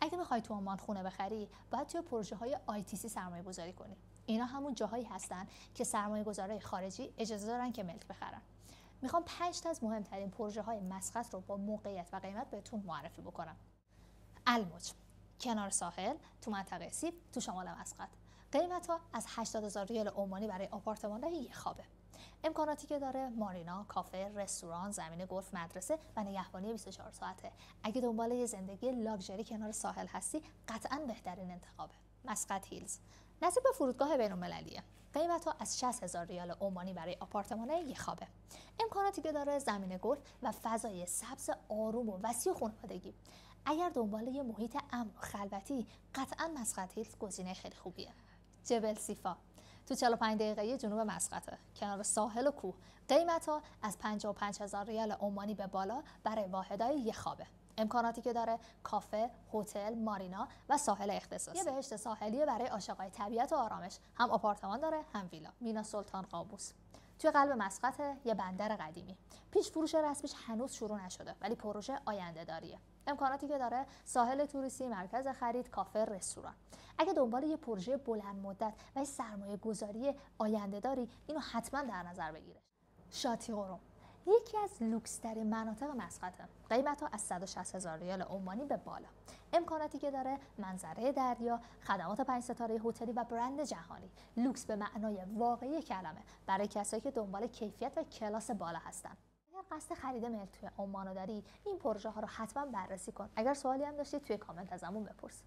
اگه میخوای تو عمان خونه بخری، باید توی پروژه‌های ITC سرمایه‌گذاری کنی. اینا همون جاهایی هستن که سرمایه‌گذارای خارجی اجازه دارن که ملک بخرن. میخوام 5 تا از مهمترین پروژه‌های مسقط رو با موقعیت و قیمت بهتون معرفی بکنم. الموج، کنار ساحل، تو منطقه سیب، تو شمال مسقط. قیمت‌ها از 80,000 ریال عمانی برای آپارتمان‌های یک خوابه. امکاناتی که داره: مارینا، کافه، رستوران، زمین گلف، مدرسه و نگهبانی 24 ساعته. اگه دنبال یه زندگی لاکچری کنار ساحل هستی، قطعاً بهترین انتخابه. مسقط هیلز نزدیک به فرودگاه بین‌المللیه. قیمت‌ها از 60,000 ریال عمانی برای آپارتمان‌های یک خوابه. امکاناتی که داره: زمین گلف و فضای سبز آروم و وسیع و خانوادگی. اگر دنبال یه محیط امن و خلوتی، قطعاً مسقط هیلز گزینه خیلی خوبیه. جبل سیفا تو 45 دقیقه‌ای جنوب مسقطه، کنار ساحل و کوه. قیمت‌ها از 55,000 ریال عمانی به بالا برای واحدهای یک خوابه. امکاناتی که داره: کافه، هتل، مارینا و ساحل اختصاصی. یه بهشت ساحلی برای عاشقای طبیعت و آرامش. هم آپارتمان داره، هم ویلا. مینا سلطان قابوس توی قلب مسقط، یه بندر قدیمی. پیش فروش رسمیش هنوز شروع نشده، ولی پروژه آینده داریه. امکاناتی که داره: ساحل توریستی، مرکز خرید، کافه، رستوران. اگه دنبال یه پروژه بلند مدت و یه سرمایه گذاری آینده داری، اینو حتما در نظر بگیره. شاطی قرم یکی از لوکس ترین مناطق مسقطه. قیمت‌ها از 160,000 ریال عمانی به بالا. امکاناتی که داره: منظره دریا، خدمات 5 ستاره هتلی و برند جهانی. لوکس به معنای واقعی کلمه، برای کسایی که دنبال کیفیت و کلاس بالا هستن. اگر قصد خرید ملک توی عمان رو داری، این پروژه ها رو حتما بررسی کن. اگر سوالی هم داشتی توی کامنت ازمون بپرس.